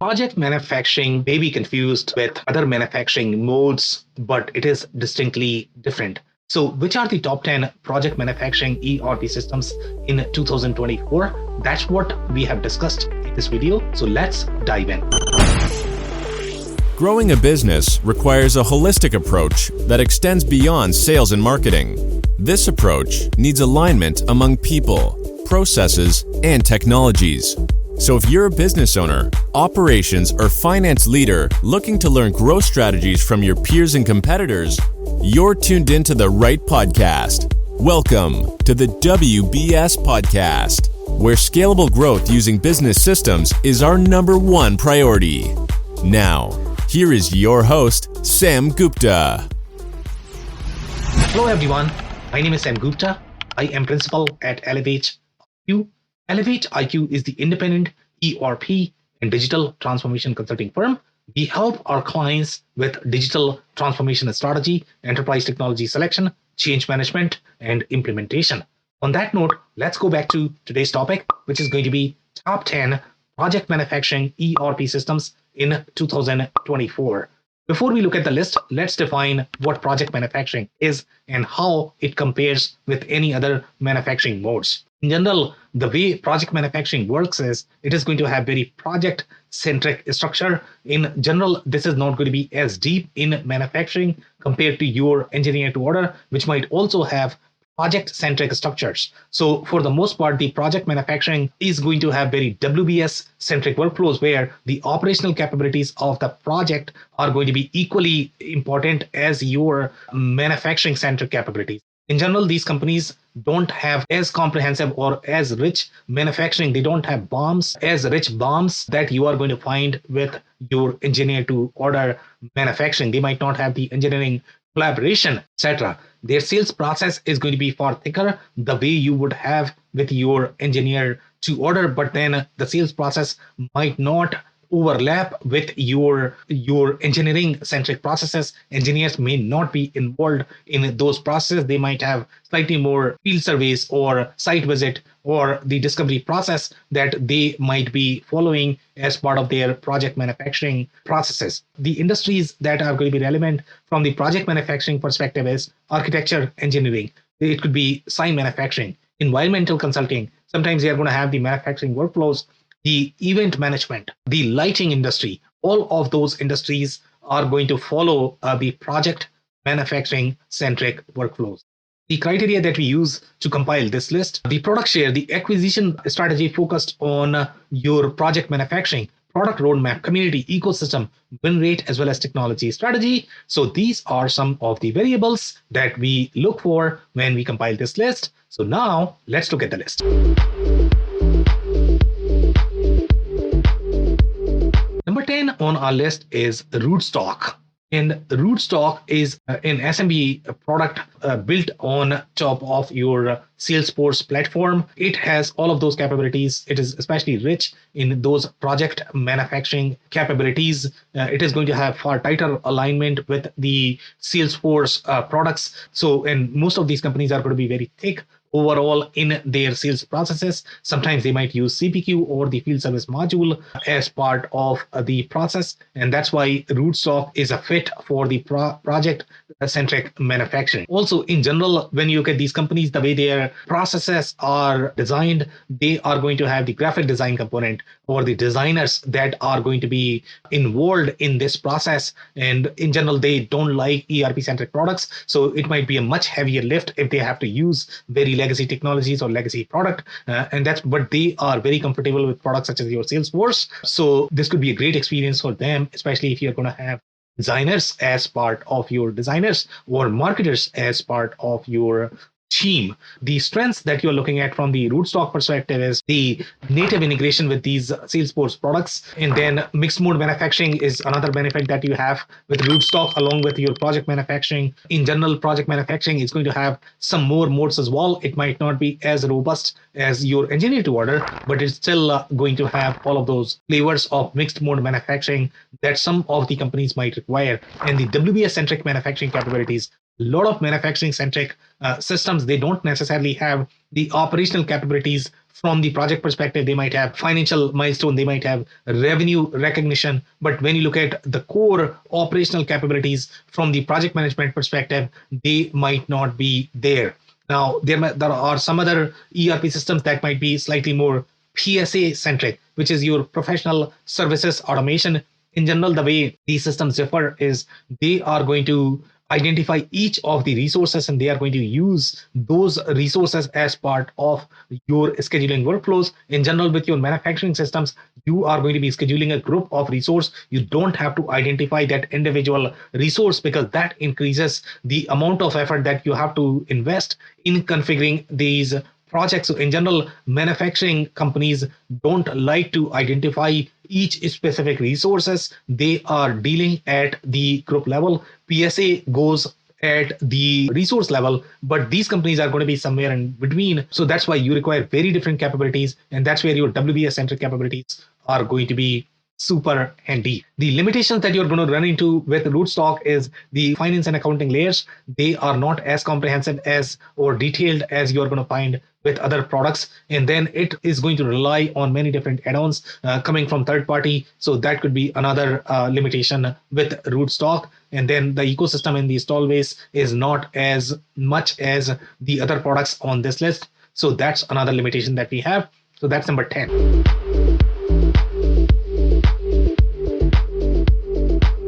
Project manufacturing may be confused with other manufacturing modes, but it is distinctly different. So, which are the top 10 project manufacturing ERP systems in 2024? That's what we have discussed in this video. So, let's dive in. Growing a business requires a holistic approach that extends beyond sales and marketing. This approach needs alignment among people, processes, and technologies. So if you're a business owner, operations, or finance leader looking to learn growth strategies from your peers and competitors, you're tuned into the right podcast. Welcome to the WBS Podcast, where scalable growth using business systems is our number one priority. Now, here is your host, Sam Gupta. Hello everyone, my name is Sam Gupta. I am principal at Elevate IQ. Elevate IQ is the independent ERP and digital transformation consulting firm. We help our clients with digital transformation strategy, enterprise technology selection, change management, and implementation. On that note, let's go back to today's topic, which is going to be top 10 project manufacturing ERP systems in 2024. Before we look at the list, let's define what project manufacturing is and how it compares with any other manufacturing modes. In general, the way project manufacturing works is it is going to have very project-centric structure. In general, this is not going to be as deep in manufacturing compared to your engineer to order, which might also have project-centric structures. So for the most part, the project manufacturing is going to have very WBS-centric workflows where the operational capabilities of the project are going to be equally important as your manufacturing-centric capabilities. In general, these companies don't have as comprehensive or as rich manufacturing. They don't have as rich BOMs that you are going to find with your engineer to order manufacturing. They might not have the engineering collaboration, etc. Their sales process is going to be far thicker the way you would have with your engineer to order, but then the sales process might not overlap with your engineering centric processes. Engineers may not be involved in those processes. They might have slightly more field surveys or site visit or the discovery process that they might be following as part of their project manufacturing processes. The industries that are going to be relevant from the project manufacturing perspective is architecture, engineering. It could be sign manufacturing, environmental consulting. Sometimes they are going to have the manufacturing workflows, the event management, the lighting industry. All of those industries are going to follow the project manufacturing centric workflows. The criteria that we use to compile this list: the product share, the acquisition strategy focused on your project manufacturing, product roadmap, community, ecosystem, win rate, as well as technology strategy. So these are some of the variables that we look for when we compile this list. So now let's look at the list. Number 10 on our list is Rootstock. And Rootstock is an SMB product built on top of your Salesforce platform. It has all of those capabilities. It is especially rich in those project manufacturing capabilities. It is going to have far tighter alignment with the Salesforce products. So, and most of these companies are going to be very thick overall in their sales processes. Sometimes they might use CPQ or the field service module as part of the process. And that's why Rootstock is a fit for the project-centric manufacturing. Also, in general, when you look at these companies, the way their processes are designed, they are going to have the graphic design component or the designers that are going to be involved in this process. And in general, they don't like ERP-centric products. So it might be a much heavier lift if they have to use very legacy technologies or legacy product, but they are very comfortable with products such as your Salesforce. So this could be a great experience for them, especially if you're going to have designers as part of your designers or marketers as part of your team. The strengths that you're looking at from the Rootstock perspective is the native integration with these Salesforce products. And then mixed mode manufacturing is another benefit that you have with Rootstock along with your project manufacturing. In general, project manufacturing is going to have some more modes as well. It might not be as robust as your engineer to order, but it's still going to have all of those flavors of mixed mode manufacturing that some of the companies might require. And the WBS centric manufacturing capabilities, a lot of manufacturing centric systems, they don't necessarily have the operational capabilities from the project perspective, they might have financial milestone, they might have revenue recognition. But when you look at the core operational capabilities from the project management perspective, they might not be there. Now, there are some other ERP systems that might be slightly more PSA centric, which is your professional services automation. In general, the way these systems differ is they are going to identify each of the resources and they are going to use those resources as part of your scheduling workflows. In general, with your manufacturing systems, you are going to be scheduling a group of resource. You don't have to identify that individual resource because that increases the amount of effort that you have to invest in configuring these projects. So in general, manufacturing companies don't like to identify each specific resources. They are dealing at the group level. PSA goes at the resource level, but these companies are going to be somewhere in between. So that's why you require very different capabilities, and that's where your WBS centric capabilities are going to be super handy. The limitations that you're going to run into with rootstock is the finance and accounting layers. They are not as comprehensive as or detailed as you're going to find with other products, and then it is going to rely on many different add-ons coming from third party. So that could be another limitation with rootstock. And then the ecosystem in the install base is not as much as the other products on this list. So that's another limitation that we have. So that's number 10.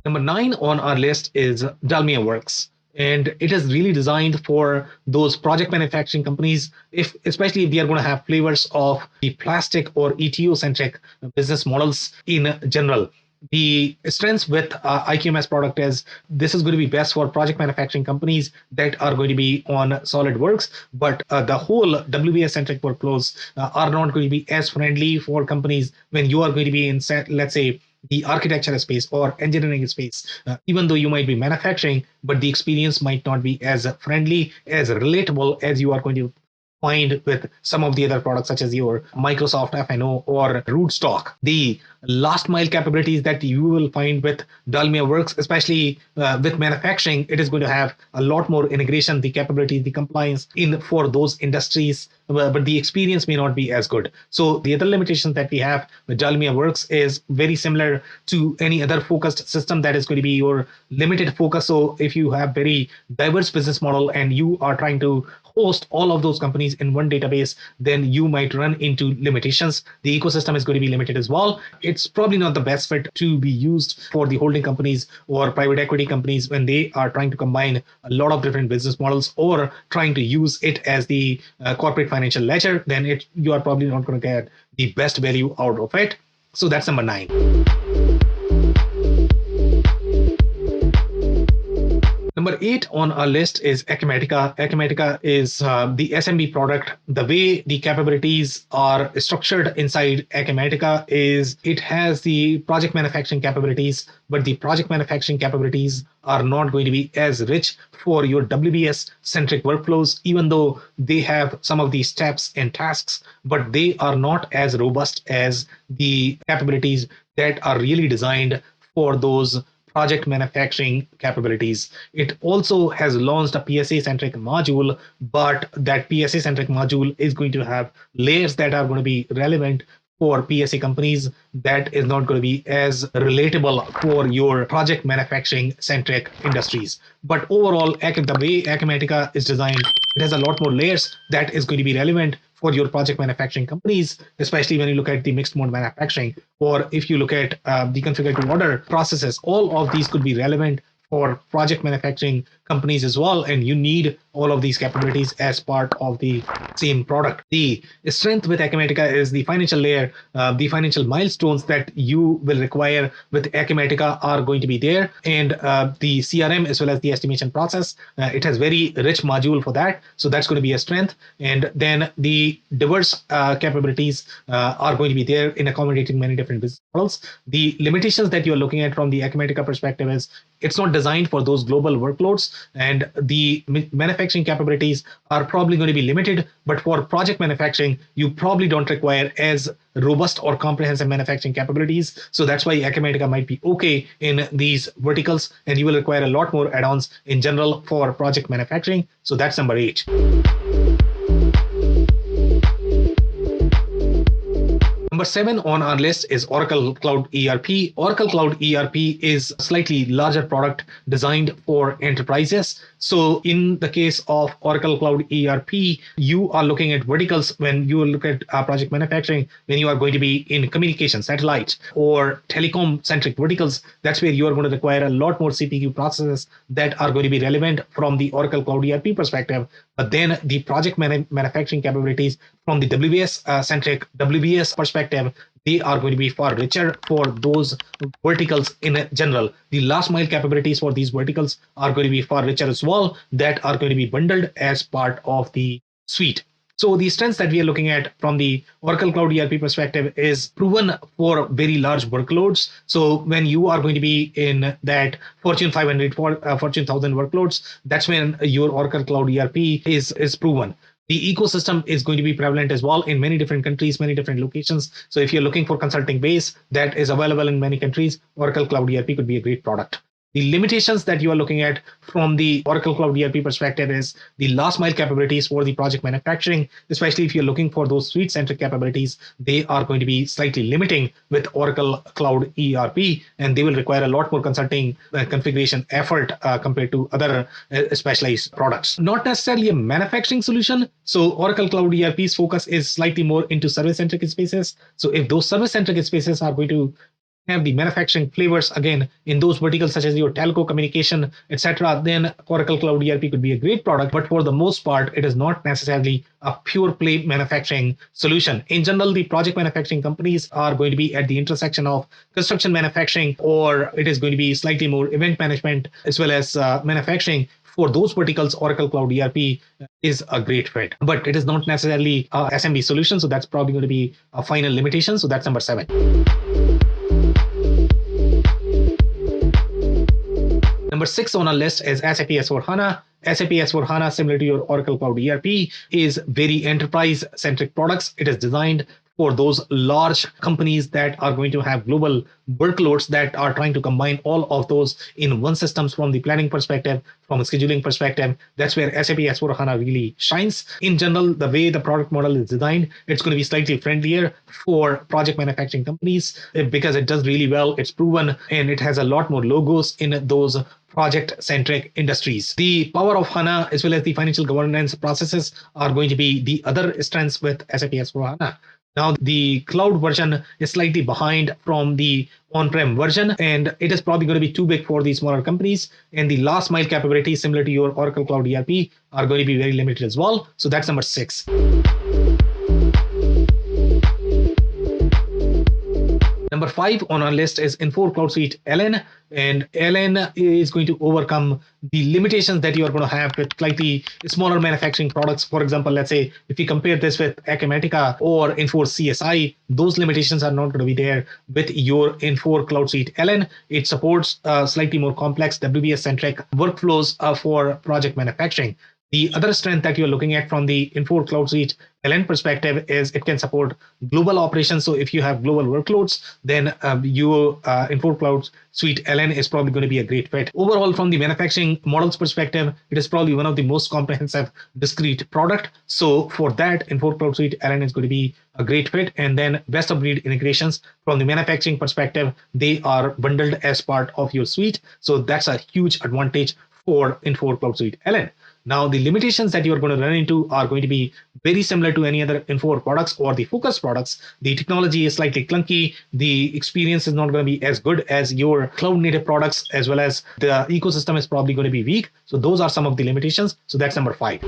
Number 9 on our list is Dalmia Works. And it is really designed for those project manufacturing companies, especially if they are going to have flavors of the plastic or ETO-centric business models in general. The strengths with IQMS product is this is going to be best for project manufacturing companies that are going to be on SolidWorks, but the whole WBS-centric workflows are not going to be as friendly for companies when you are going to be in, let's say, the architecture space or engineering space. Even though you might be manufacturing, but the experience might not be as friendly, as relatable as you are going to find with some of the other products such as your Microsoft FNO or Rootstock. The last mile capabilities that you will find with Dalmia Works, especially with manufacturing, it is going to have a lot more integration, the capability, the compliance in for those industries, but the experience may not be as good. So the other limitations that we have with Dalmia Works is very similar to any other focused system that is going to be your limited focus. So if you have very diverse business model and you are trying to host all of those companies in one database, then you might run into limitations. The ecosystem is going to be limited as well. It's probably not the best fit to be used for the holding companies or private equity companies when they are trying to combine a lot of different business models or trying to use it as the corporate financial ledger. Then you are probably not going to get the best value out of it. So that's number 9. Number 8 on our list is Acumatica. Acumatica is the SMB product. The way the capabilities are structured inside Acumatica is it has the project manufacturing capabilities, but the project manufacturing capabilities are not going to be as rich for your WBS-centric workflows, even though they have some of these steps and tasks, but they are not as robust as the capabilities that are really designed for those project manufacturing capabilities. It also has launched a PSA-centric module, but that PSA-centric module is going to have layers that are going to be relevant for PSA companies that is not going to be as relatable for your project manufacturing centric industries. But overall, the way Acumatica is designed, it has a lot more layers that is going to be relevant for your project manufacturing companies, especially when you look at the mixed mode manufacturing, or if you look at the configure to order processes. All of these could be relevant for project manufacturing companies as well, and you need all of these capabilities as part of the same product. The strength with Acumatica is the financial layer. The financial milestones that you will require with Acumatica are going to be there, and the CRM as well as the estimation process. It has very rich module for that, so that's going to be a strength. And then the diverse capabilities are going to be there in accommodating many different business models. The limitations that you're looking at from the Acumatica perspective is it's not designed for those global workloads, and the manufacturing capabilities are probably going to be limited. But for project manufacturing, you probably don't require as robust or comprehensive manufacturing capabilities. So that's why Acumatica might be okay in these verticals, and you will require a lot more add-ons in general for project manufacturing. So that's number 8. Number 7 on our list is Oracle Cloud ERP. Oracle Cloud ERP is a slightly larger product designed for enterprises. So in the case of Oracle Cloud ERP, you are looking at verticals when you look at project manufacturing, when you are going to be in communication, satellite, or telecom centric verticals. That's where you are going to require a lot more CPU processes that are going to be relevant from the Oracle Cloud ERP perspective. But then the project manufacturing capabilities from the WBS centric WBS perspective, they are going to be far richer for those verticals in general. The last mile capabilities for these verticals are going to be far richer as well, that are going to be bundled as part of the suite. So the strengths that we are looking at from the Oracle Cloud ERP perspective is proven for very large workloads. So when you are going to be in that Fortune 500, Fortune 1000 workloads, that's when your Oracle Cloud ERP is proven. The ecosystem is going to be prevalent as well in many different countries, many different locations. So if you're looking for consulting base that is available in many countries, Oracle Cloud ERP could be a great product. The limitations that you are looking at from the Oracle Cloud ERP perspective is the last mile capabilities for the project manufacturing, especially if you're looking for those suite-centric capabilities, they are going to be slightly limiting with Oracle Cloud ERP, and they will require a lot more consulting configuration effort compared to other specialized products. Not necessarily a manufacturing solution. So Oracle Cloud ERP's focus is slightly more into service-centric spaces. So if those service-centric spaces are going to have the manufacturing flavors again in those verticals such as your telco, communication, etc., then Oracle Cloud ERP could be a great product. But for the most part, it is not necessarily a pure play manufacturing solution. In general, the project manufacturing companies are going to be at the intersection of construction manufacturing, or it is going to be slightly more event management as well as manufacturing. For those verticals, Oracle Cloud ERP is a great fit, but it is not necessarily a SMB solution. So that's probably going to be a final limitation. So that's number 7. Number 6 on our list is SAP S/4HANA. SAP S/4HANA, similar to your Oracle Cloud ERP, is very enterprise-centric products. It is designed for those large companies that are going to have global workloads that are trying to combine all of those in one systems from the planning perspective, from a scheduling perspective. That's where SAP S/4HANA really shines. In general, the way the product model is designed, it's going to be slightly friendlier for project manufacturing companies because it does really well. It's proven, and it has a lot more logos in those project-centric industries. The power of HANA as well as the financial governance processes are going to be the other strengths with SAP S/4HANA. Now, the cloud version is slightly behind from the on-prem version, and it is probably going to be too big for the smaller companies. And the last mile capabilities, similar to your Oracle Cloud ERP, are going to be very limited as well. So that's number 6. Number 5 on our list is Infor Cloud Suite LN, and LN is going to overcome the limitations that you are going to have with slightly smaller manufacturing products. For example, let's say if you compare this with Acumatica or Infor CSI, those limitations are not going to be there with your Infor Cloud Suite LN. It supports slightly more complex WBS-centric workflows for project manufacturing. The other strength that you're looking at from the Infor Cloud Suite LN perspective is it can support global operations. So if you have global workloads, then your Infor Cloud Suite LN is probably going to be a great fit. Overall, from the manufacturing models perspective, it is probably one of the most comprehensive discrete product. So for that, Infor Cloud Suite LN is going to be a great fit. And then best of breed integrations from the manufacturing perspective, they are bundled as part of your suite. So that's a huge advantage for Infor Cloud Suite LN. Now, the limitations that you're going to run into are going to be very similar to any other Infor products or the focus products. The technology is slightly clunky. The experience is not going to be as good as your cloud native products, as well as the ecosystem is probably going to be weak. So those are some of the limitations. So that's number 5.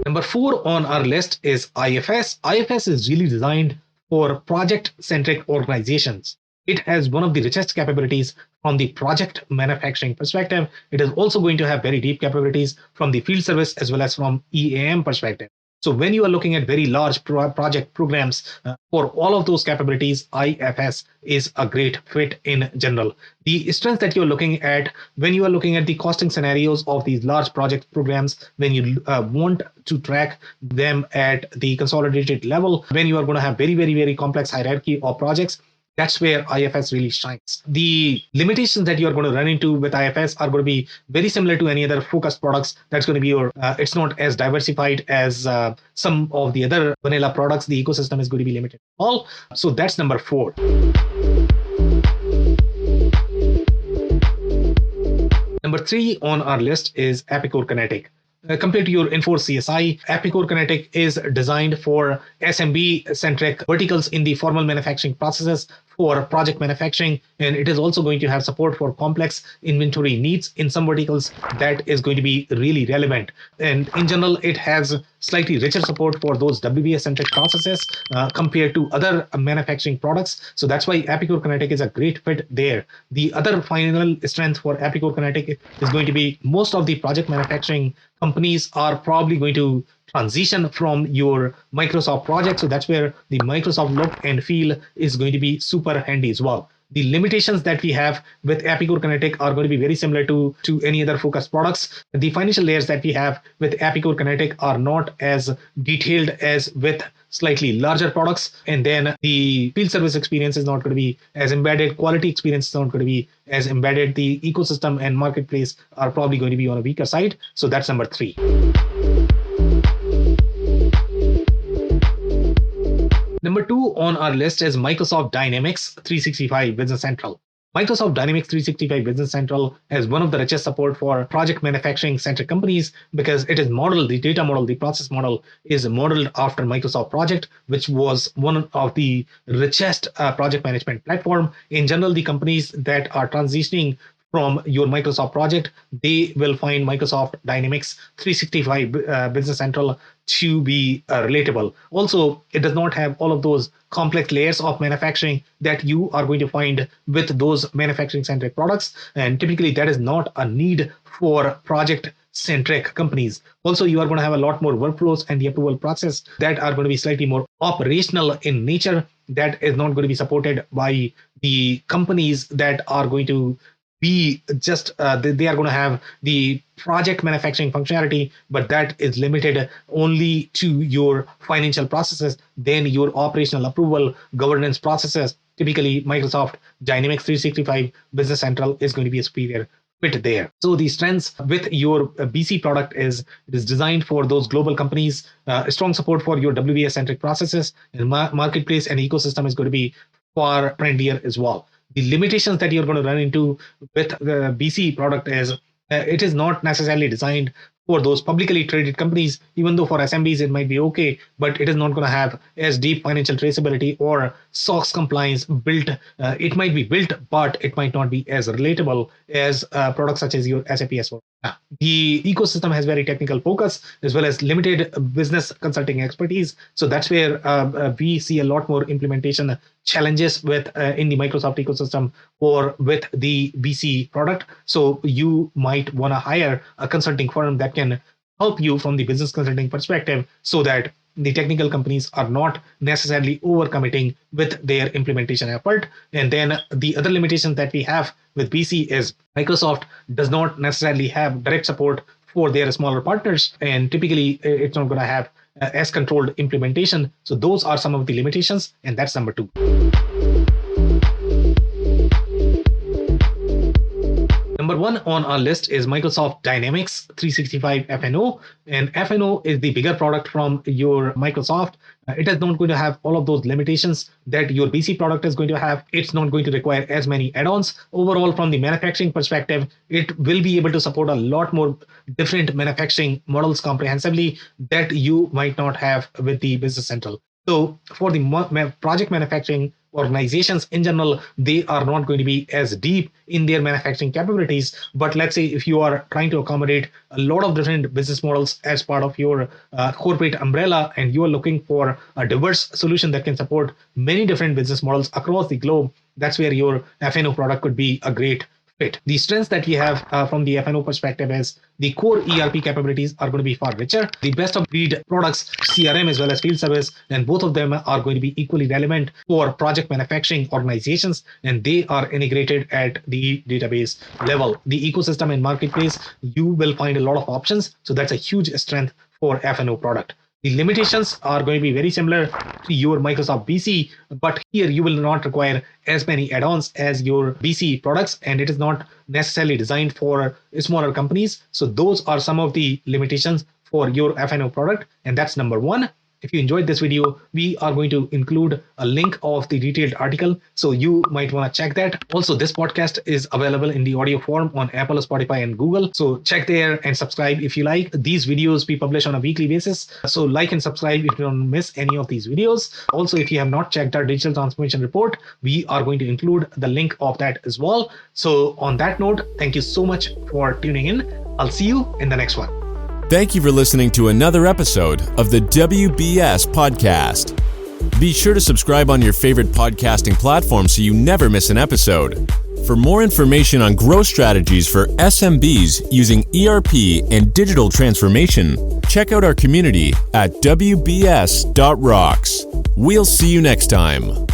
Number 4 on our list is IFS. IFS is really designed for project-centric organizations. It has one of the richest capabilities from the project manufacturing perspective. It is also going to have very deep capabilities from the field service as well as from EAM perspective. So when you are looking at very large project programs for all of those capabilities, IFS is a great fit in general. The strength that you're looking at when you are looking at the costing scenarios of these large project programs, when you want to track them at the consolidated level, when you are going to have very, very, very complex hierarchy of projects, That's where IFS really shines. The limitations that you're going to run into with IFS are going to be very similar to any other focused products. That's going to be it's not as diversified as some of the other vanilla products. The ecosystem is going to be limited. All. So that's number 4. Number 3 on our list is Epicor Kinetic. Compared to your Enforce CSI, Epicor Kinetic is designed for SMB-centric verticals in the formal manufacturing processes for project manufacturing, and it is also going to have support for complex inventory needs in some verticals that is going to be really relevant. And in general, it has slightly richer support for those WBS-centric processes compared to other manufacturing products. So that's why Epicor Kinetic is a great fit there. The other final strength for Epicor Kinetic is going to be most of the project manufacturing companies are probably going to transition from your Microsoft project. So that's where the Microsoft look and feel is going to be super handy as well. The limitations that we have with Epicor Kinetic are going to be very similar to any other focused products. The financial layers that we have with Epicor Kinetic are not as detailed as with slightly larger products. And then the field service experience is not going to be as embedded. Quality experience is not going to be as embedded. The ecosystem and marketplace are probably going to be on a weaker side. So that's number 3. Number 2 on our list is Microsoft Dynamics 365 Business Central. Microsoft Dynamics 365 Business Central has one of the richest support for project manufacturing centric companies because it is modeled, the data model, the process model is modeled after Microsoft Project, which was one of the richest project management platform. In general, the companies that are transitioning from your Microsoft project, they will find Microsoft Dynamics 365 Business Central to be relatable. Also, it does not have all of those complex layers of manufacturing that you are going to find with those manufacturing centric products. And typically that is not a need for project centric companies. Also, you are going to have a lot more workflows and the approval process that are going to be slightly more operational in nature. That is not going to be supported by the companies that are going to be just they are going to have the project manufacturing functionality, but that is limited only to your financial processes. Then your operational approval governance processes, typically Microsoft Dynamics 365 Business Central is going to be a superior fit there. So the strengths with your BC product is it is designed for those global companies, strong support for your WBS centric processes, and marketplace and ecosystem is going to be far friendlier as well. The limitations that you're going to run into with the BC product is it is not necessarily designed for those publicly traded companies, even though for SMBs it might be okay, but it is not going to have as deep financial traceability or SOX compliance built. It might be built, but it might not be as relatable as products such as your SAP S4. The ecosystem has very technical focus as well as limited business consulting expertise. So that's where we see a lot more implementation challenges with in the Microsoft ecosystem or with the BC product. So you might want to hire a consulting firm that can help you from the business consulting perspective so that the technical companies are not necessarily overcommitting with their implementation effort. And then the other limitations that we have with BC is Microsoft does not necessarily have direct support for their smaller partners, and typically it's not going to have as controlled implementation. So those are some of the limitations, and that's number 2. Number 1 on our list is Microsoft Dynamics 365 FNO, and FNO is the bigger product from your Microsoft. It is not going to have all of those limitations that your BC product is going to have. It's not going to require as many add-ons. Overall, from the manufacturing perspective, it will be able to support a lot more different manufacturing models comprehensively that you might not have with the Business Central. So for the project manufacturing organizations in general, they are not going to be as deep in their manufacturing capabilities. But let's say if you are trying to accommodate a lot of different business models as part of your corporate umbrella, and you are looking for a diverse solution that can support many different business models across the globe, that's where your FNO product could be a great fit. The strengths that we have from the FNO perspective is the core ERP capabilities are going to be far richer. The best of breed products, CRM as well as field service, and both of them are going to be equally relevant for project manufacturing organizations, and they are integrated at the database level. The ecosystem and marketplace, you will find a lot of options. So that's a huge strength for FNO product. The limitations are going to be very similar to your Microsoft BC, but here you will not require as many add-ons as your BC products, and it is not necessarily designed for smaller companies. So those are some of the limitations for your FNO product, and that's number one. If you enjoyed this video, we are going to include a link of the detailed article, so you might want to check that. Also, this podcast is available in the audio form on Apple, Spotify, and Google. So check there and subscribe if you like. These videos we publish on a weekly basis. So like and subscribe if you don't miss any of these videos. Also, if you have not checked our digital transformation report, we are going to include the link of that as well. So on that note, thank you so much for tuning in. I'll see you in the next one. Thank you for listening to another episode of the WBS Podcast. Be sure to subscribe on your favorite podcasting platform so you never miss an episode. For more information on growth strategies for SMBs using ERP and digital transformation, check out our community at WBS.rocks. We'll see you next time.